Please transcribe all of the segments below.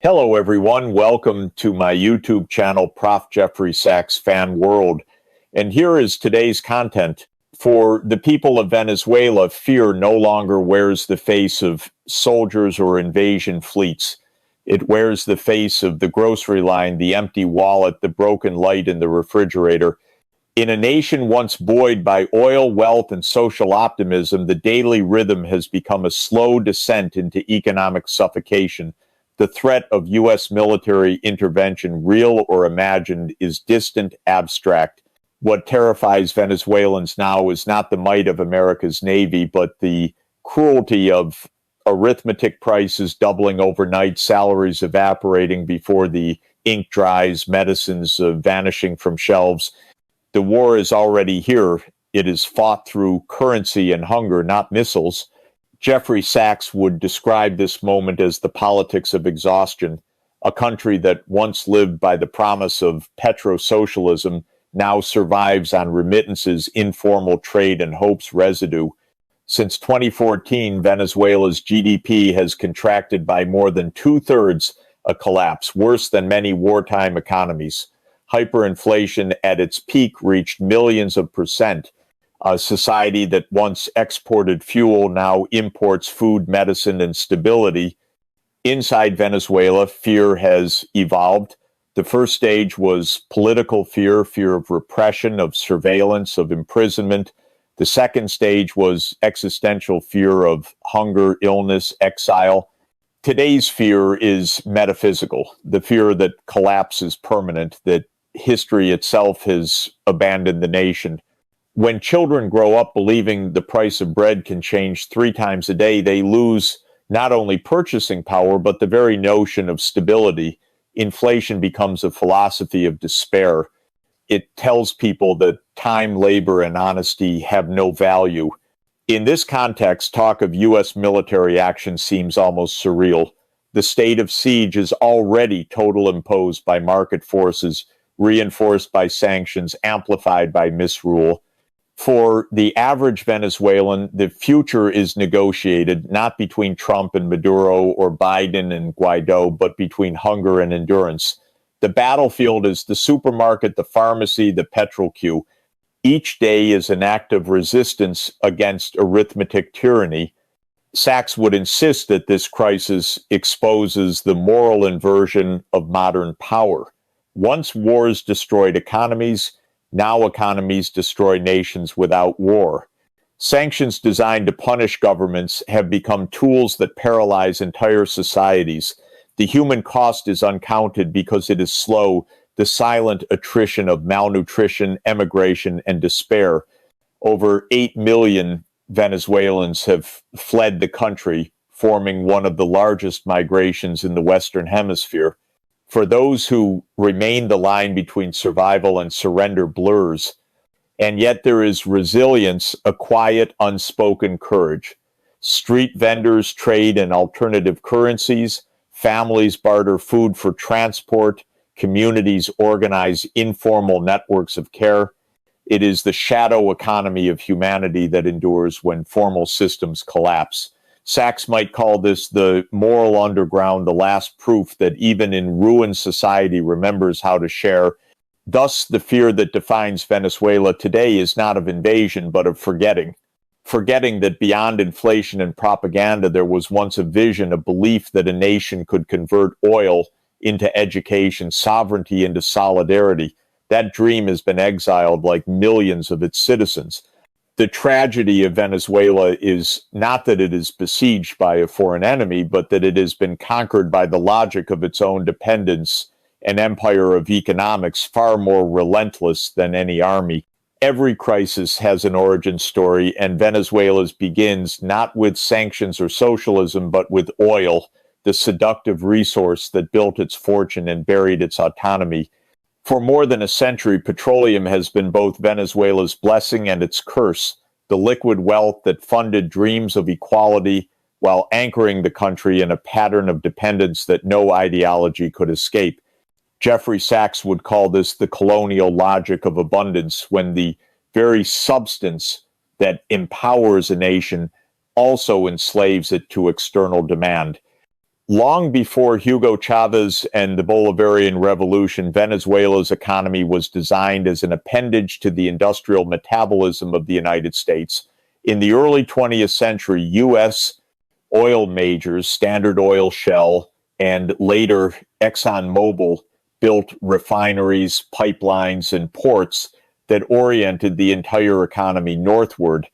Hello, everyone. Welcome to my YouTube channel, Prof. Jeffrey Sachs Fan World. And here is today's content. For the people of Venezuela, fear no longer wears the face of soldiers or invasion fleets. It wears the face of the grocery line, the empty wallet, the broken light in the refrigerator. In a nation once buoyed by oil, wealth, and social optimism, the daily rhythm has become a slow descent into economic suffocation. The threat of U.S. military intervention, real or imagined, is distant, abstract. What terrifies Venezuelans now is not the might of America's Navy, but the cruelty of arithmetic prices doubling overnight, salaries evaporating before the ink dries, medicines vanishing from shelves. The war is already here. It is fought through currency and hunger, not missiles. Jeffrey Sachs would describe this moment as the politics of exhaustion. A country that once lived by the promise of petro-socialism now survives on remittances, informal trade, and hope's residue. Since 2014, Venezuela's GDP has contracted by more than two-thirds, a collapse worse than many wartime economies. Hyperinflation at its peak reached millions of percent. A society that once exported fuel now imports food, medicine, and stability. Inside Venezuela, fear has evolved. The first stage was political fear, fear of repression, of surveillance, of imprisonment. The second stage was existential fear of hunger, illness, exile. Today's fear is metaphysical, the fear that collapse is permanent, that history itself has abandoned the nation. When children grow up believing the price of bread can change 3 times a day, they lose not only purchasing power, but the very notion of stability. Inflation becomes a philosophy of despair. It tells people that time, labor, and honesty have no value. In this context, talk of U.S. military action seems almost surreal. The state of siege is already total imposed by market forces, reinforced by sanctions, amplified by misrule. For the average Venezuelan, the future is negotiated not between Trump and Maduro or Biden and Guaido, but between hunger and endurance. The battlefield is the supermarket, the pharmacy, the petrol queue. Each day is an act of resistance against arithmetic tyranny. Sachs would insist that this crisis exposes the moral inversion of modern power. Once wars destroyed economies, now economies destroy nations without war. Sanctions designed to punish governments have become tools that paralyze entire societies. The human cost is uncounted because it is slow, the silent attrition of malnutrition, emigration, and despair. Over 8 million Venezuelans have fled the country, forming one of the largest migrations in the Western Hemisphere. For those who remain, the line between survival and surrender blurs. And yet there is resilience, a quiet, unspoken courage. Street vendors trade in alternative currencies. Families barter food for transport. Communities organize informal networks of care. It is the shadow economy of humanity that endures when formal systems collapse. Sachs might call this the moral underground, the last proof that even in ruined society remembers how to share. Thus, the fear that defines Venezuela today is not of invasion, but of forgetting. Forgetting that beyond inflation and propaganda, there was once a vision, a belief that a nation could convert oil into education, sovereignty into solidarity. That dream has been exiled like millions of its citizens. The tragedy of Venezuela is not that it is besieged by a foreign enemy, but that it has been conquered by the logic of its own dependence, an empire of economics far more relentless than any army. Every crisis has an origin story, and Venezuela's begins not with sanctions or socialism, but with oil, the seductive resource that built its fortune and buried its autonomy. For more than a century, petroleum has been both Venezuela's blessing and its curse, the liquid wealth that funded dreams of equality while anchoring the country in a pattern of dependence that no ideology could escape. Jeffrey Sachs would call this the colonial logic of abundance, when the very substance that empowers a nation also enslaves it to external demand. Long before Hugo Chavez and the Bolivarian Revolution, Venezuela's economy was designed as an appendage to the industrial metabolism of the United States. In the early 20th century, U.S. oil majors, Standard Oil, Shell, and later ExxonMobil built refineries, pipelines, and ports that oriented the entire economy northward.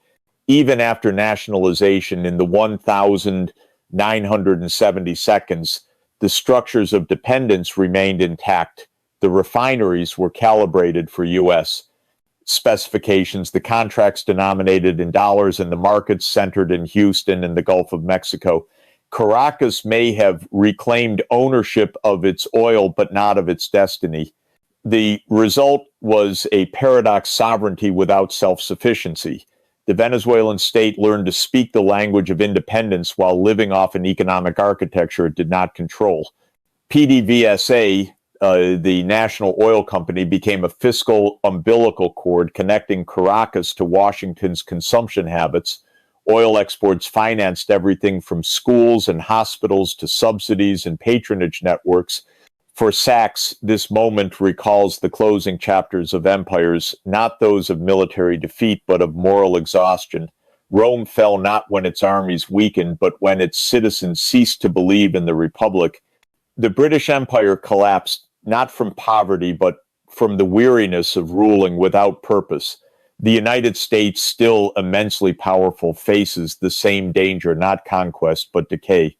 Even after nationalization in the 1,970 seconds, the structures of dependence remained intact. The refineries were calibrated for U.S. specifications, the contracts denominated in dollars, and the markets centered in Houston and the Gulf of Mexico. Caracas may have reclaimed ownership of its oil, but not of its destiny. The result was a paradox: sovereignty without self-sufficiency. The Venezuelan state learned to speak the language of independence while living off an economic architecture it did not control. PDVSA, the national oil company, became a fiscal umbilical cord connecting Caracas to Washington's consumption habits. Oil exports financed everything from schools and hospitals to subsidies and patronage networks. For Sachs, this moment recalls the closing chapters of empires, not those of military defeat, but of moral exhaustion. Rome fell not when its armies weakened, but when its citizens ceased to believe in the Republic. The British Empire collapsed not from poverty, but from the weariness of ruling without purpose. The United States, still immensely powerful, faces the same danger, not conquest, but decay.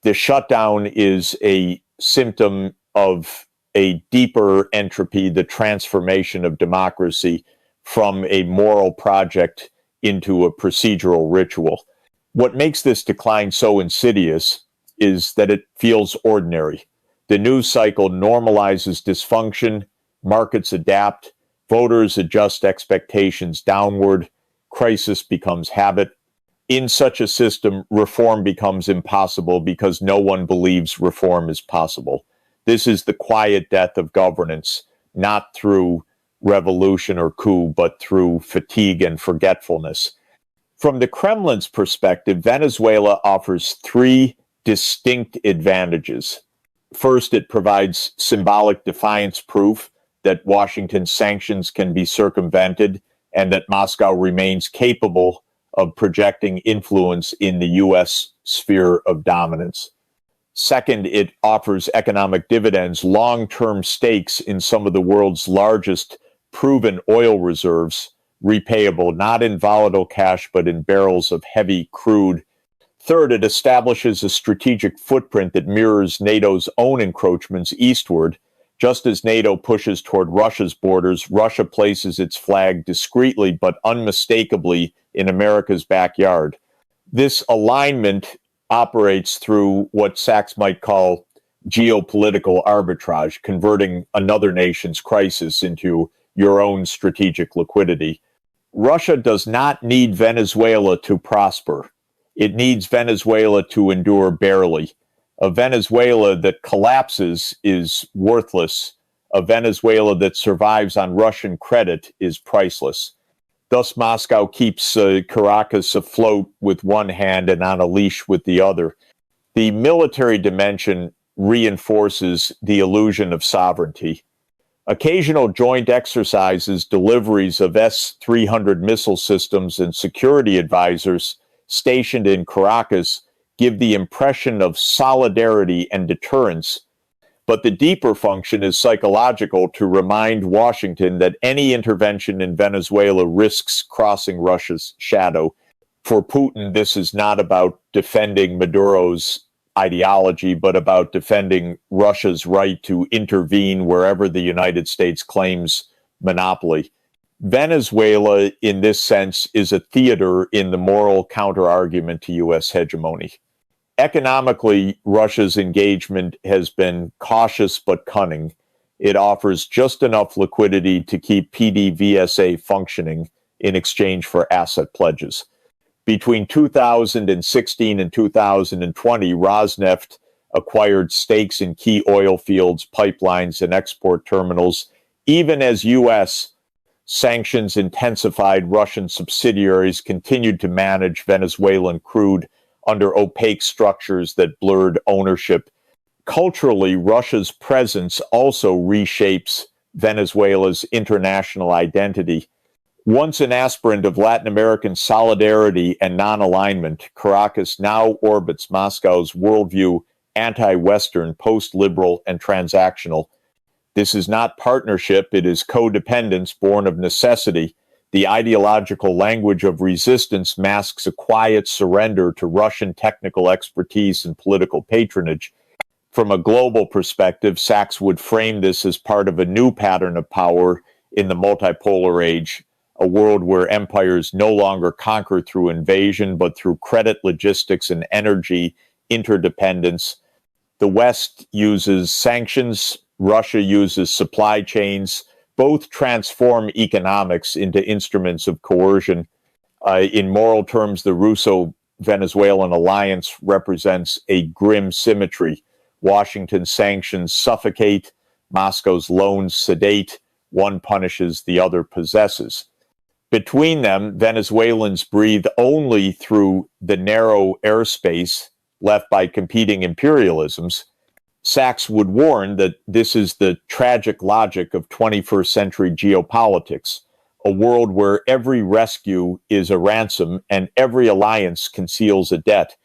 The shutdown is a symptom of a deeper entropy, the transformation of democracy from a moral project into a procedural ritual. What makes this decline so insidious is that it feels ordinary. The news cycle normalizes dysfunction, markets adapt, voters adjust expectations downward, crisis becomes habit. In such a system, reform becomes impossible because no one believes reform is possible. This is the quiet death of governance, not through revolution or coup, but through fatigue and forgetfulness. From the Kremlin's perspective, Venezuela offers three distinct advantages. First, it provides symbolic defiance proof that Washington's sanctions can be circumvented and that Moscow remains capable of projecting influence in the U.S. sphere of dominance. Second, it offers economic dividends, long-term stakes in some of the world's largest proven oil reserves, repayable not in volatile cash, but in barrels of heavy crude. Third, it establishes a strategic footprint that mirrors NATO's own encroachments eastward. Just as NATO pushes toward Russia's borders, Russia places its flag discreetly but unmistakably in America's backyard. This alignment operates through what Sachs might call geopolitical arbitrage, converting another nation's crisis into your own strategic liquidity. Russia does not need Venezuela to prosper. It needs Venezuela to endure barely. A Venezuela that collapses is worthless. A Venezuela that survives on Russian credit is priceless. Thus, Moscow keeps Caracas afloat with one hand and on a leash with the other. The military dimension reinforces the illusion of sovereignty. Occasional joint exercises, deliveries of S-300 missile systems, and security advisors stationed in Caracas give the impression of solidarity and deterrence. But the deeper function is psychological, to remind Washington that any intervention in Venezuela risks crossing Russia's shadow. For Putin, this is not about defending Maduro's ideology, but about defending Russia's right to intervene wherever the United States claims monopoly. Venezuela, in this sense, is a theater in the moral counterargument to U.S. hegemony. Economically, Russia's engagement has been cautious but cunning. It offers just enough liquidity to keep PDVSA functioning in exchange for asset pledges. Between 2016 and 2020, Rosneft acquired stakes in key oil fields, pipelines, and export terminals, even as U.S. sanctions intensified. Russian subsidiaries continued to manage Venezuelan crude under opaque structures that blurred ownership. Culturally, Russia's presence also reshapes Venezuela's international identity. Once an aspirant of Latin American solidarity and non-alignment, Caracas now orbits Moscow's worldview anti-Western, post-liberal, and transactional. This is not partnership, it is codependence born of necessity. The ideological language of resistance masks a quiet surrender to Russian technical expertise and political patronage. From a global perspective, Sachs would frame this as part of a new pattern of power in the multipolar age, a world where empires no longer conquer through invasion, but through credit, logistics, and energy interdependence. The West uses sanctions, Russia uses supply chains. Both transform economics into instruments of coercion. In moral terms, the Russo-Venezuelan alliance represents a grim symmetry. Washington's sanctions suffocate, Moscow's loans sedate, one punishes, the other possesses. Between them, Venezuelans breathe only through the narrow airspace left by competing imperialisms. Sachs would warn that this is the tragic logic of 21st century geopolitics, a world where every rescue is a ransom and every alliance conceals a debt.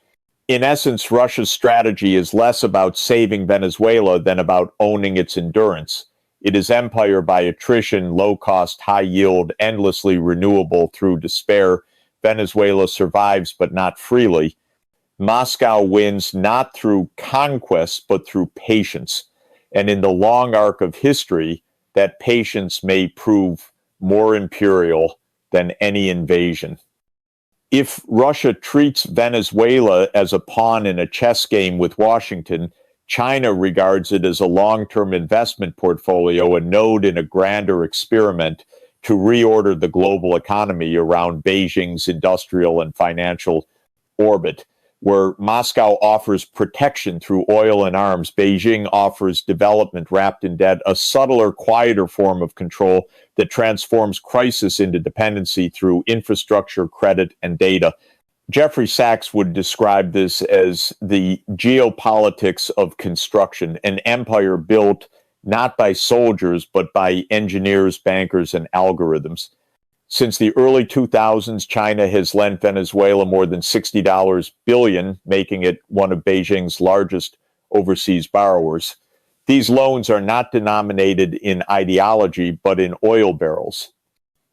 In essence, Russia's strategy is less about saving Venezuela than about owning its endurance. It is empire by attrition, low cost, high yield, endlessly renewable through despair. Venezuela survives, but not freely. Moscow wins not through conquest, but through patience. And in the long arc of history, that patience may prove more imperial than any invasion. If Russia treats Venezuela as a pawn in a chess game with Washington, China regards it as a long-term investment portfolio, a node in a grander experiment to reorder the global economy around Beijing's industrial and financial orbit. Where Moscow offers protection through oil and arms, Beijing offers development wrapped in debt, a subtler, quieter form of control that transforms crisis into dependency through infrastructure, credit, and data. Jeffrey Sachs would describe this as the geopolitics of construction, an empire built not by soldiers, but by engineers, bankers, and algorithms. Since the early 2000s, China has lent Venezuela more than $60 billion, making it one of Beijing's largest overseas borrowers. These loans are not denominated in ideology, but in oil barrels.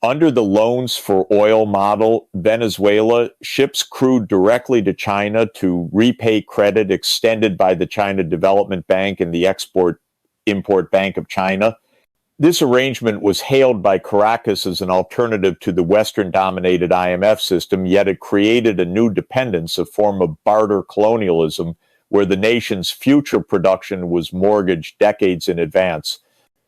Under the loans for oil model, Venezuela ships crude directly to China to repay credit extended by the China Development Bank and the Export-Import Bank of China. This arrangement was hailed by Caracas as an alternative to the Western-dominated IMF system, yet it created a new dependence, a form of barter colonialism, where the nation's future production was mortgaged decades in advance.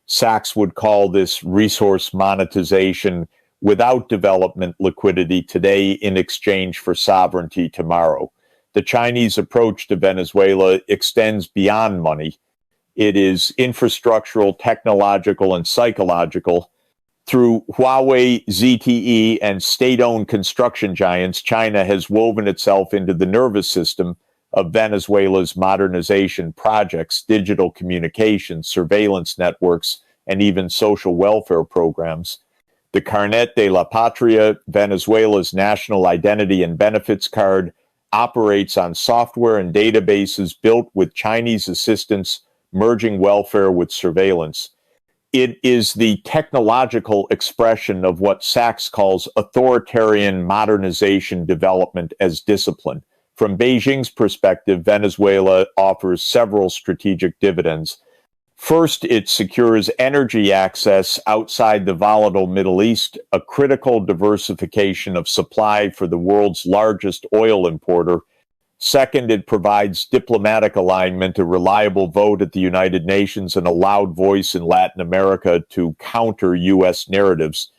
Sachs would call this resource monetization without development liquidity today in exchange for sovereignty tomorrow. The Chinese approach to Venezuela extends beyond money. It is infrastructural, technological, and psychological. Through Huawei, ZTE, and state-owned construction giants, China has woven itself into the nervous system of Venezuela's modernization projects, digital communications, surveillance networks, and even social welfare programs. The Carnet de la Patria, Venezuela's national identity and benefits card, operates on software and databases built with Chinese assistance, merging welfare with surveillance. It is the technological expression of what Sachs calls authoritarian modernization development as discipline. From Beijing's perspective, Venezuela offers several strategic dividends. First, it secures energy access outside the volatile Middle East, a critical diversification of supply for the world's largest oil importer. Second, it provides diplomatic alignment, a reliable vote at the United Nations, and a loud voice in Latin America to counter U.S. narratives.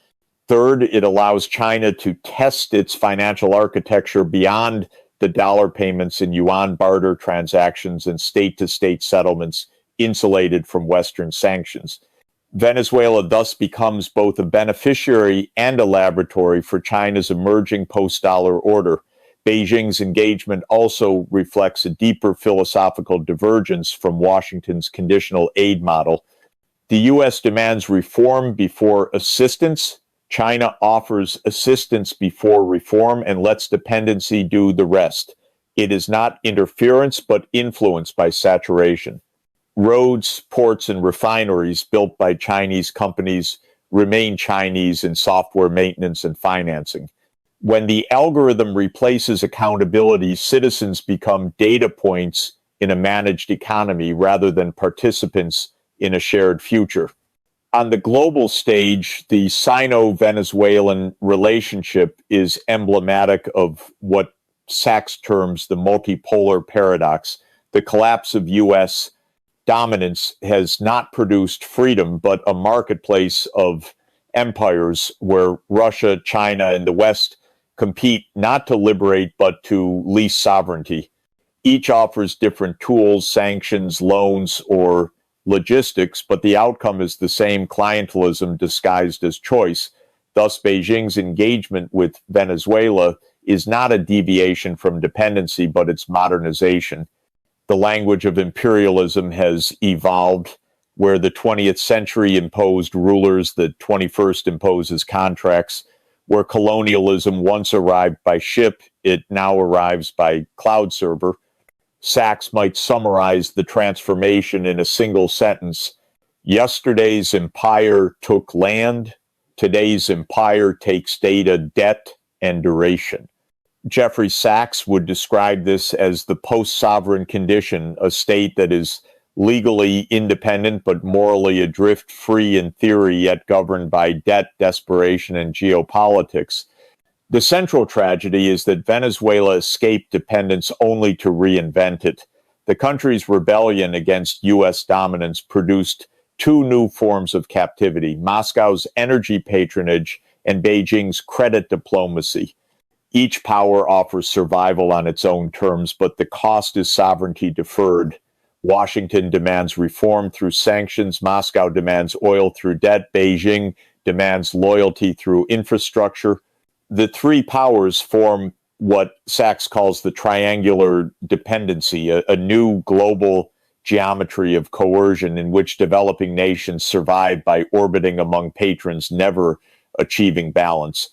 Third, it allows China to test its financial architecture beyond the dollar payments in yuan barter transactions and state-to-state settlements insulated from Western sanctions. Venezuela thus becomes both a beneficiary and a laboratory for China's emerging post-dollar order. Beijing's engagement also reflects a deeper philosophical divergence from Washington's conditional aid model. The U.S. demands reform before assistance. China offers assistance before reform and lets dependency do the rest. It is not interference, but influence by saturation. Roads, ports, and refineries built by Chinese companies remain Chinese in software maintenance and financing. When the algorithm replaces accountability, citizens become data points in a managed economy rather than participants in a shared future. On the global stage, the Sino-Venezuelan relationship is emblematic of what Sachs terms the multipolar paradox. The collapse of U.S. dominance has not produced freedom, but a marketplace of empires where Russia, China, and the West compete not to liberate, but to lease sovereignty. Each offers different tools, sanctions, loans, or logistics, but the outcome is the same: clientelism disguised as choice. Thus, Beijing's engagement with Venezuela is not a deviation from dependency, but its modernization. The language of imperialism has evolved, where the 20th century imposed rulers, the 21st imposes contracts. Where colonialism once arrived by ship, it now arrives by cloud server. Sachs might summarize the transformation in a single sentence: yesterday's empire took land, today's empire takes data, debt, and duration. Jeffrey Sachs would describe this as the post-sovereign condition, a state that is legally independent but morally adrift, free in theory, yet governed by debt, desperation, and geopolitics. The central tragedy is that Venezuela escaped dependence only to reinvent it. The country's rebellion against U.S. dominance produced two new forms of captivity: Moscow's energy patronage and Beijing's credit diplomacy. Each power offers survival on its own terms, but the cost is sovereignty deferred. Washington demands reform through sanctions. Moscow demands oil through debt. Beijing demands loyalty through infrastructure. The three powers form what Sachs calls the triangular dependency, a new global geometry of coercion in which developing nations survive by orbiting among patrons, never achieving balance.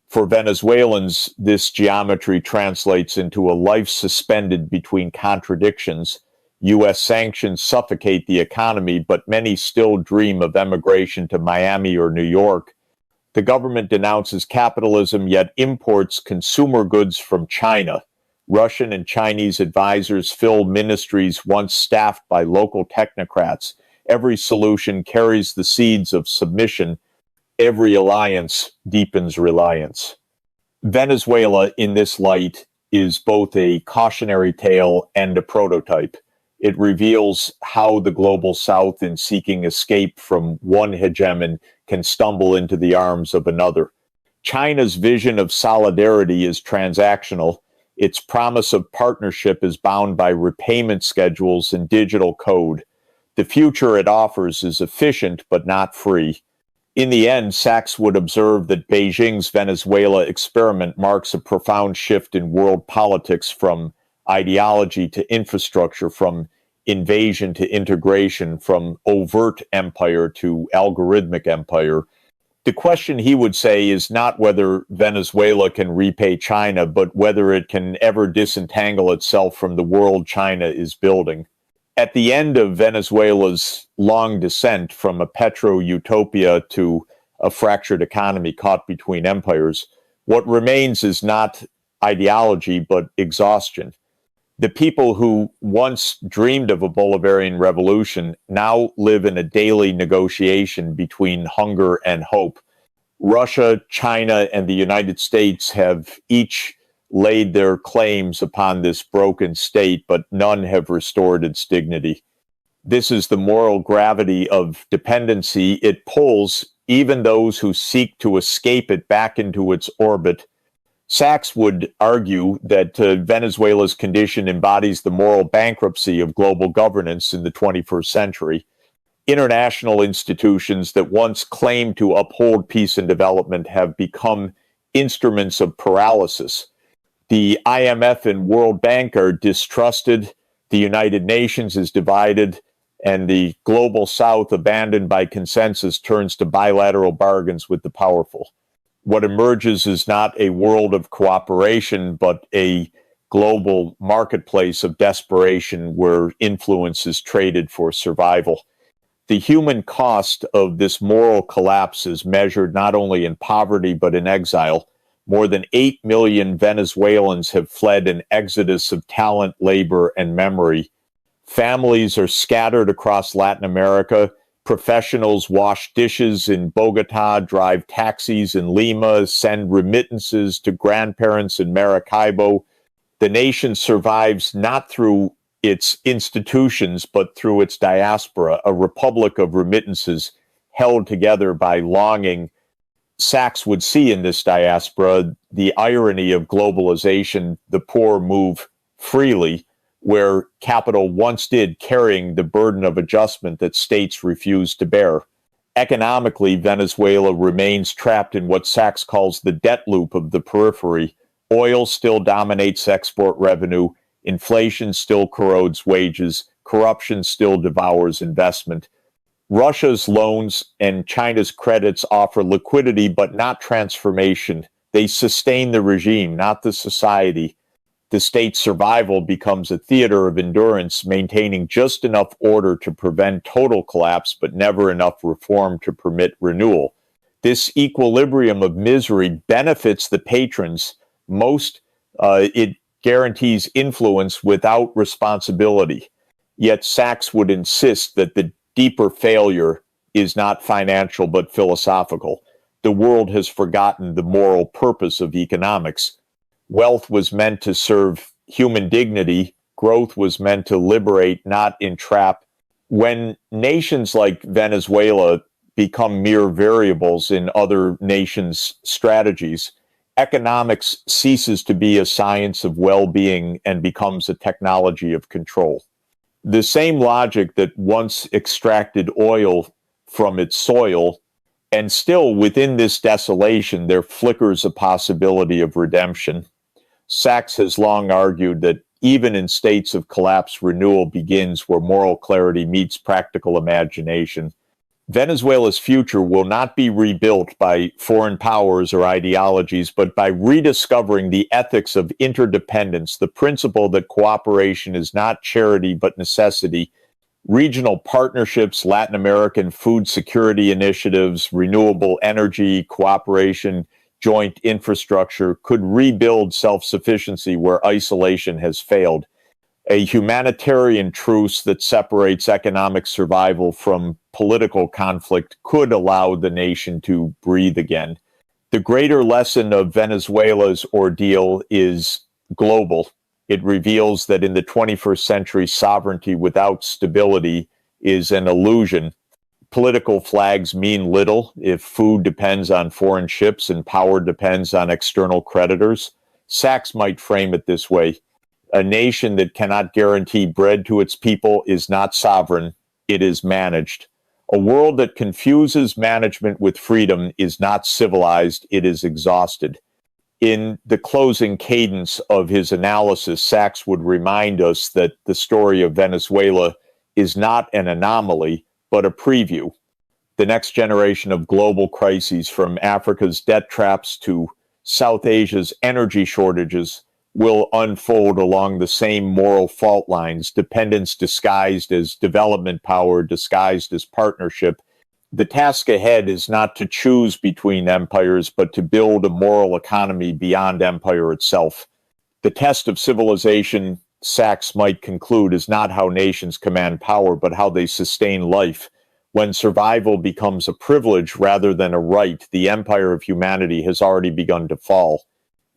For Venezuelans, this geometry translates into a life suspended between contradictions. U.S. sanctions suffocate the economy, but many still dream of emigration to Miami or New York. The government denounces capitalism, yet imports consumer goods from China. Russian and Chinese advisors fill ministries once staffed by local technocrats. Every solution carries the seeds of submission. Every alliance deepens reliance. Venezuela, in this light, is both a cautionary tale and a prototype. It reveals how the global South, in seeking escape from one hegemon, can stumble into the arms of another. China's vision of solidarity is transactional. Its promise of partnership is bound by repayment schedules and digital code. The future it offers is efficient but not free. In the end, Sachs would observe that Beijing's Venezuela experiment marks a profound shift in world politics, from ideology to infrastructure, from invasion to integration, from overt empire to algorithmic empire. The question, he would say, is not whether Venezuela can repay China, but whether it can ever disentangle itself from the world China is building. At the end of Venezuela's long descent from a petro-utopia to a fractured economy caught between empires, what remains is not ideology, but exhaustion. The people who once dreamed of a Bolivarian revolution now live in a daily negotiation between hunger and hope. Russia, China, and the United States have each laid their claims upon this broken state, but none have restored its dignity. This is the moral gravity of dependency. It pulls even those who seek to escape it back into its orbit. Sachs would argue that Venezuela's condition embodies the moral bankruptcy of global governance in the 21st century. International institutions that once claimed to uphold peace and development have become instruments of paralysis. The IMF and World Bank are distrusted. The United Nations is divided. And the global South, abandoned by consensus, turns to bilateral bargains with the powerful. What emerges is not a world of cooperation, but a global marketplace of desperation where influence is traded for survival. The human cost of this moral collapse is measured not only in poverty, but in exile. More than 8 million Venezuelans have fled an exodus of talent, labor, and memory. Families are scattered across Latin America. Professionals wash dishes in Bogota, drive taxis in Lima, send remittances to grandparents in Maracaibo. The nation survives not through its institutions, but through its diaspora, a republic of remittances held together by longing. Sachs would see in this diaspora the irony of globalization. The poor move freely, where capital once did, carrying the burden of adjustment that states refused to bear. Economically, Venezuela remains trapped in what Sachs calls the debt loop of the periphery. Oil still dominates export revenue, inflation still corrodes wages, corruption still devours investment. Russia's loans and China's credits offer liquidity, but not transformation. They sustain the regime, not the society. The state's survival becomes a theater of endurance, maintaining just enough order to prevent total collapse, but never enough reform to permit renewal. This equilibrium of misery benefits the patrons most. It guarantees influence without responsibility. Yet Sachs would insist that the deeper failure is not financial, but philosophical. The world has forgotten the moral purpose of economics. Wealth was meant to serve human dignity. Growth was meant to liberate, not entrap. When nations like Venezuela become mere variables in other nations' strategies, economics ceases to be a science of well-being and becomes a technology of control. The same logic that once extracted oil from its soil, and still within this desolation, there flickers a possibility of redemption. Sachs has long argued that even in states of collapse, renewal begins where moral clarity meets practical imagination. Venezuela's future will not be rebuilt by foreign powers or ideologies, but by rediscovering the ethics of interdependence, the principle that cooperation is not charity but necessity. Regional partnerships, Latin American food security initiatives, renewable energy, cooperation, joint infrastructure could rebuild self-sufficiency where isolation has failed. A humanitarian truce that separates economic survival from political conflict could allow the nation to breathe again. The greater lesson of Venezuela's ordeal is global. It reveals that in the 21st century, sovereignty without stability is an illusion. Political flags mean little if food depends on foreign ships and power depends on external creditors. Sachs might frame it this way: a nation that cannot guarantee bread to its people is not sovereign, it is managed. A world that confuses management with freedom is not civilized, it is exhausted. In the closing cadence of his analysis, Sachs would remind us that the story of Venezuela is not an anomaly, but a preview. The next generation of global crises, from Africa's debt traps to South Asia's energy shortages, will unfold along the same moral fault lines: dependence disguised as development, power disguised as partnership. The task ahead is not to choose between empires, but to build a moral economy beyond empire itself. The test of civilization, Sachs might conclude, is not how nations command power, but how they sustain life. When survival becomes a privilege rather than a right, the empire of humanity has already begun to fall.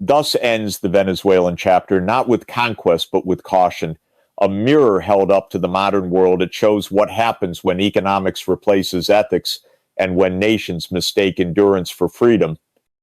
Thus ends the Venezuelan chapter, not with conquest, but with caution. A mirror held up to the modern world, it shows what happens when economics replaces ethics and when nations mistake endurance for freedom.